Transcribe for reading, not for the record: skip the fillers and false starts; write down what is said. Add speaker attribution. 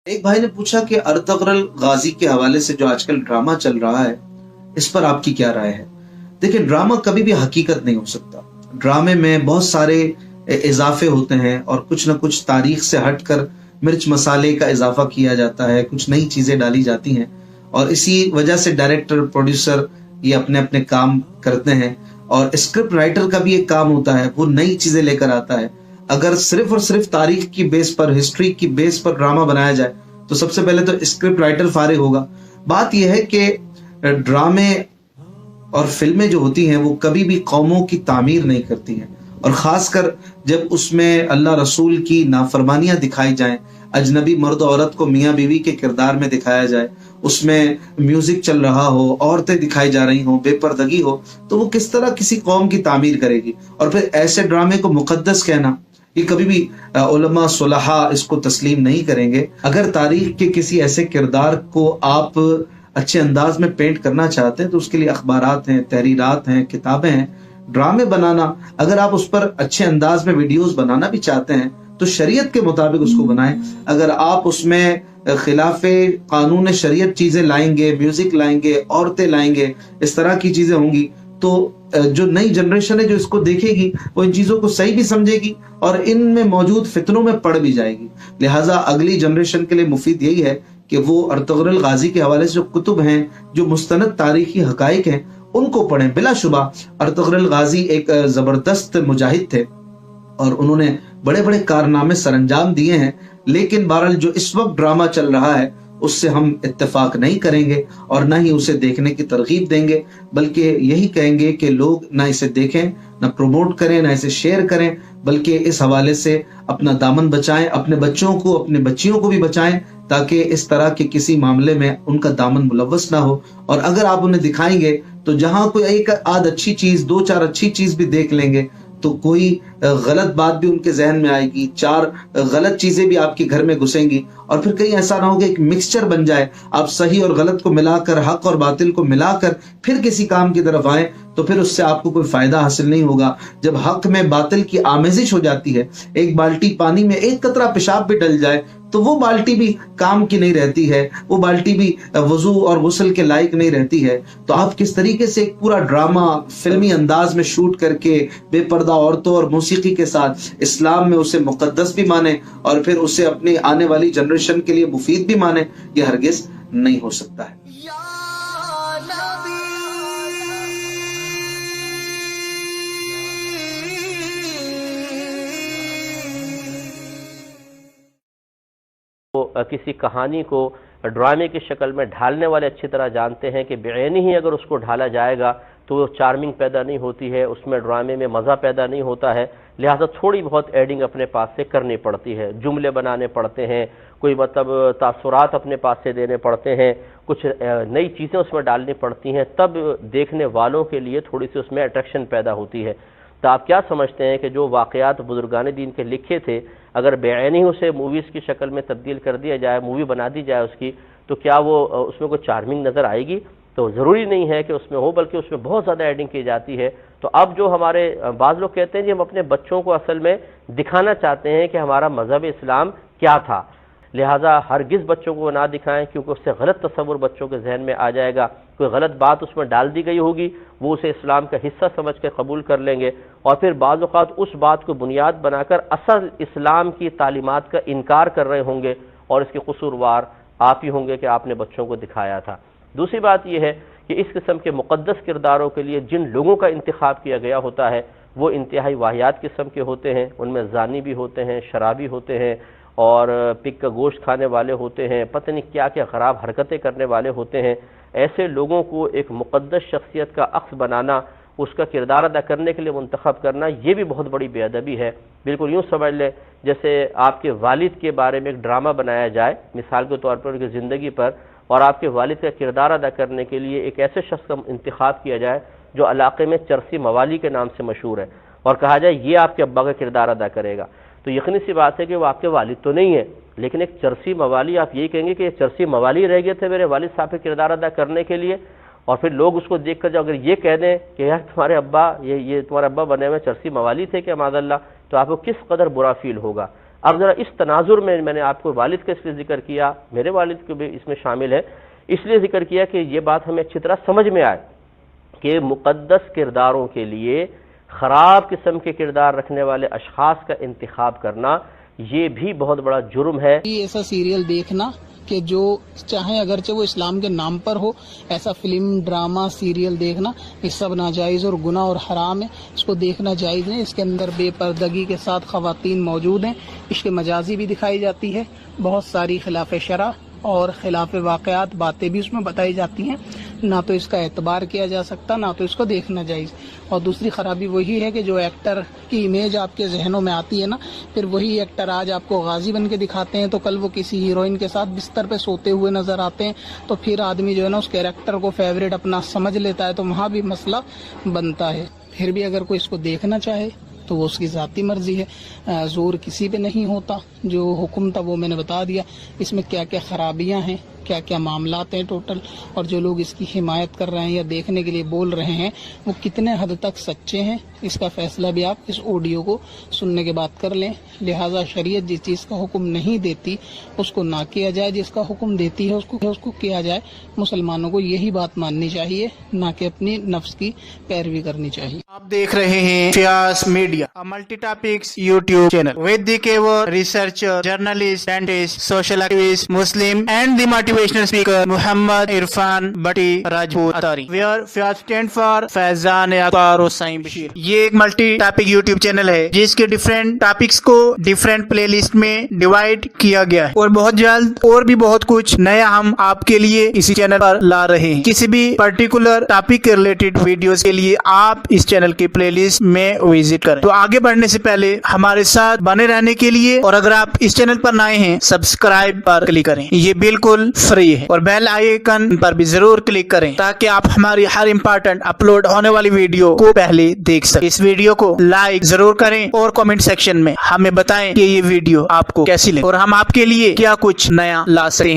Speaker 1: एक भाई ने पूछा कि अर्तगरल गाजी के हवाले से जो आजकल ड्रामा चल रहा है, इस पर आपकी क्या राय है? देखिए, ड्रामा कभी भी हकीकत नहीं हो सकता। ड्रामे में बहुत सारे इजाफे होते हैं और कुछ ना कुछ तारीख से हटकर मिर्च मसाले का इजाफा किया जाता है, कुछ नई चीजें डाली जाती हैं और इसी वजह से डायरेक्टर प्रोड्यूसर ये अपने अपने काम करते हैं। और स्क्रिप्ट राइटर का भी एक काम होता है, वो नई चीजें लेकर आता है। अगर सिर्फ और सिर्फ तारीख की बेस पर, हिस्ट्री की बेस पर ड्रामा बनाया जाए तो सबसे पहले तो स्क्रिप्ट राइटर फारिग होगा। बात यह है कि ड्रामे और फिल्में जो होती हैं वो कभी भी कौमों की तामीर नहीं करती हैं, और खासकर जब उसमें अल्लाह रसूल की नाफरमानियां दिखाई जाएं, अजनबी मर्द औरत को मियाँ बीवी के किरदार में दिखाया जाए, उसमें म्यूजिक चल रहा हो, औरतें दिखाई जा रही हो, बेपर्दगी हो, तो वो किस तरह किसी कौम की तामीर करेगी? और फिर ऐसे ड्रामे को मुकद्दस कहना, ये कभी भी उलमा सुलहा इसको तस्लीम नहीं करेंगे। अगर तारीख के किसी ऐसे किरदार को आप अच्छे अंदाज में पेंट करना चाहते हैं तो उसके लिए अखबारात हैं, तहरीरात हैं, किताबें हैं। ड्रामे बनाना, अगर आप उस पर अच्छे अंदाज में वीडियोस बनाना भी चाहते हैं तो शरीयत के मुताबिक उसको बनाएं। अगर आप उसमें खिलाफे कानून शरीयत चीजें लाएंगे, म्यूजिक लाएंगे, औरतें लाएंगे, इस तरह की चीजें होंगी तो जो नई जनरेशन है जो इसको देखेगी वो इन चीजों को सही भी समझेगी और इनमें मौजूद फितनों में पड़ भी जाएगी। लिहाजा अगली जनरेशन के लिए मुफीद यही है कि वो अर्तगरल गाजी के हवाले से जो कुतुब हैं, जो मुस्तनद तारीखी हकाइक हैं, उनको पढ़ें। बिलाशुबा अर्तगरल गाजी एक जबरदस्त मुजाहिद थे और उन्होंने बड़े बड़े कारनामे सरंजाम दिए हैं, लेकिन बहरहाल जो इस वक्त ड्रामा चल रहा है उससे हम इत्तेफाक नहीं करेंगे और ना ही उसे देखने की तरगीब देंगे, बल्कि यही कहेंगे कि लोग ना इसे देखें, ना प्रमोट करें, ना इसे शेयर करें, बल्कि इस हवाले से अपना दामन बचाएं, अपने बच्चों को, अपने बच्चियों को भी बचाएं, ताकि इस तरह के किसी मामले में उनका दामन मुलव्वस ना हो। और अगर आप उन्हें दिखाएंगे तो जहां कोई एक आध अच्छी चीज, दो चार अच्छी चीज भी देख लेंगे तो कोई गलत बात भी उनके जहन में आएगी, चार गलत चीजें भी आपके घर में घुसेंगी और फिर कहीं ऐसा ना हो कि एक मिक्सचर बन जाए, आप सही और गलत को मिलाकर, हक और बातिल को मिलाकर फिर किसी काम की तरफ आए तो फिर उससे आपको कोई फायदा हासिल नहीं होगा। जब हक में बातिल की आमेजिश हो जाती है, एक बाल्टी पानी में एक कतरा पेशाब भी डल जाए तो वो बाल्टी भी काम की नहीं रहती है, वो बाल्टी भी वजू और गुस्ल के लायक नहीं रहती है। तो आप किस तरीके से एक पूरा ड्रामा फिल्मी अंदाज में शूट करके बेपर्दा औरतों और मौसीकी के साथ इस्लाम में उसे मुकद्दस भी माने और फिर उसे अपनी आने वाली जनरेशन के लिए मुफीद भी माने, ये हरगिज नहीं हो सकता है।
Speaker 2: किसी कहानी को ड्रामे की शक्ल में ढालने वाले अच्छी तरह जानते हैं कि बेअनी ही अगर उसको ढाला जाएगा तो वो चार्मिंग पैदा नहीं होती है, उसमें ड्रामे में मज़ा पैदा नहीं होता है। लिहाजा थोड़ी बहुत एडिंग अपने पास से करनी पड़ती है, जुमले बनाने पड़ते हैं, कोई मतलब तासुरात अपने पास से देने पड़ते हैं, कुछ नई चीज़ें उसमें डालनी पड़ती हैं, तब देखने वालों के लिए थोड़ी सी उसमें अट्रैक्शन पैदा होती है। तो आप क्या समझते हैं कि जो वाक़यात बुजुर्गान दीन के लिखे थे, अगर बेअनी उसे मूवीज़ की शक्ल में तब्दील कर दिया जाए, मूवी बना दी जाए उसकी, तो क्या वो उसमें कोई चार्मिंग नज़र आएगी? तो ज़रूरी नहीं है कि उसमें हो, बल्कि उसमें बहुत ज़्यादा एडिंग की जाती है। तो अब जो हमारे बाज़ लोग कहते हैं कि हम अपने बच्चों को असल में दिखाना चाहते हैं कि हमारा मज़हब इस्लाम क्या था, लिहाजा हरगिज़ बच्चों को ना दिखाएं, क्योंकि उससे गलत तस्वुर बच्चों के जहन में आ जाएगा। कोई गलत बात उसमें डाल दी गई होगी, वो उसे इस्लाम का हिस्सा समझ के कबूल कर लेंगे और फिर बाज़ औक़ात उस बात को बुनियाद बनाकर असल इस्लाम की तालीमात का इनकार कर रहे होंगे और इसके कसूरवार आप ही होंगे कि आपने बच्चों को दिखाया था। दूसरी बात यह है कि इस किस्म के मुक़द्दस किरदारों के लिए जिन लोगों का इंतखाब किया गया होता है वो इंतहाई वाहियात किस्म के होते हैं, उनमें ज़ानी भी होते हैं, शराबी होते हैं और पिक का गोश्त खाने वाले होते हैं, पता नहीं क्या क्या ख़राब हरकतें करने वाले होते हैं। ऐसे लोगों को एक मुक़द्दस शख्सियत का अक्स बनाना, उसका किरदार अदा करने के लिए मुंतखब करना, ये भी बहुत बड़ी बेअदबी है। बिल्कुल यूँ समझ लें जैसे आपके वालिद के बारे में एक ड्रामा बनाया जाए मिसाल के तौर पर उनकी ज़िंदगी पर, और आपके वालिद का किरदार अदा करने के लिए एक ऐसे शख्स का इंतखाब किया जाए जो इलाके में चरसी मवाली के नाम से मशहूर है और कहा जाए ये आपके अब्बा का किरदार अदा करेगा, तो यकीनी सी बात है कि वो आपके वालिद तो नहीं है, लेकिन एक चरसी मवाली, आप यही कहेंगे कि चरसी मवाली रह गए थे मेरे वालिद साहब के किरदार अदा करने के लिए। और फिर लोग उसको देखकर जब अगर ये कह दें कि यार तुम्हारे अब्बा, ये तुम्हारे अब्बा बने हुए चरसी मवाली थे क्या माज़अल्लाह, तो आपको किस कदर बुरा फील होगा। اب ذرا اس تناظر میں نے آپ کو والد کا اس لیے ذکر کیا، میرے والد کو بھی اس میں شامل ہے، اس لیے ذکر کیا کہ یہ بات ہمیں اچھی طرح سمجھ میں آئے کہ مقدس کرداروں کے لیے خراب قسم کے کردار رکھنے والے اشخاص کا انتخاب کرنا یہ بھی بہت بڑا جرم ہے۔
Speaker 3: ایسا سیریل دیکھنا کہ جو چاہے اگرچہ وہ اسلام کے نام پر ہو، ایسا فلم، ڈرامہ، سیریل دیکھنا یہ سب ناجائز اور گناہ اور حرام ہے، اس کو دیکھنا جائز نہیں۔ اس کے اندر بے پردگی کے ساتھ خواتین موجود ہیں، عشق مجازی بھی دکھائی جاتی ہے، بہت ساری خلاف شرع اور خلاف واقعات باتیں بھی اس میں بتائی جاتی ہیں، نہ تو اس کا اعتبار کیا جا سکتا، نہ تو اس کو دیکھنا جائز۔ اور دوسری خرابی وہی ہے کہ جو ایکٹر کی امیج آپ کے ذہنوں میں آتی ہے نا، پھر وہی ایکٹر آج آپ کو غازی بن کے دکھاتے ہیں تو کل وہ کسی ہیروئن کے ساتھ بستر پہ سوتے ہوئے نظر آتے ہیں، تو پھر آدمی جو ہے نا اس کیریکٹر کو فیوریٹ اپنا سمجھ لیتا ہے، تو وہاں بھی مسئلہ بنتا ہے۔ پھر بھی اگر کوئی اس کو دیکھنا چاہے تو وہ اس کی ذاتی مرضی ہے، زور کسی پہ نہیں ہوتا۔ جو حکم تھا وہ میں نے بتا دیا، اس میں کیا کیا خرابیاں ہیں، کیا کیا معاملات ہیں ٹوٹل، اور جو لوگ اس کی حمایت کر رہے ہیں یا دیکھنے کے لیے بول رہے ہیں وہ کتنے حد تک سچے ہیں، اس کا فیصلہ بھی آپ اس آڈیو کو سننے کے بعد کر لیں۔ لہٰذا شریعت جس چیز کا حکم نہیں دیتی اس کو نہ کیا جائے، جس کا حکم دیتی ہے اس کو کیا جائے۔ مسلمانوں کو یہی بات ماننی چاہیے، نہ کہ اپنی نفس کی پیروی کرنی چاہیے۔
Speaker 4: آپ دیکھ رہے ہیں Fayaz media, multi topics YouTube channel with the keyword researcher, journalist, dentist, social activist, Muslim and the motivational speaker Muhammad Irfan Bhatti Rajput Atari, where Fayaz stand for فیضان اختار حسین بشیر۔ یہ ایک ملٹی ٹاپک یوٹیوب چینل ہے جس کے different topics کو different پلے list میں divide کیا گیا ہے، اور بہت جلد اور بھی بہت کچھ نیا ہم آپ کے لیے اسی چینل پر لا رہے ہیں۔ کسی بھی پرٹیکولر ٹاپک کے ریلیٹڈ ویڈیوز کے لیے آپ اس چینل کی پلے لسٹ میں وزٹ کریں۔ تو آگے بڑھنے سے پہلے ہمارے ساتھ بنے رہنے کے لیے، اور اگر آپ اس چینل پر نئے ہیں، سبسکرائب پر کلک کریں، یہ بالکل فری ہے، اور بیل آئیکن پر بھی ضرور کلک کریں تاکہ آپ ہماری ہر امپورٹنٹ اپلوڈ ہونے والی ویڈیو کو پہلے دیکھ سکیں۔ اس ویڈیو کو لائک ضرور کریں اور کمنٹ سیکشن میں ہمیں بتائیں کہ یہ ویڈیو آپ کو کیسی لگی اور ہم آپ کے لیے کیا کچھ نیا لا سکیں۔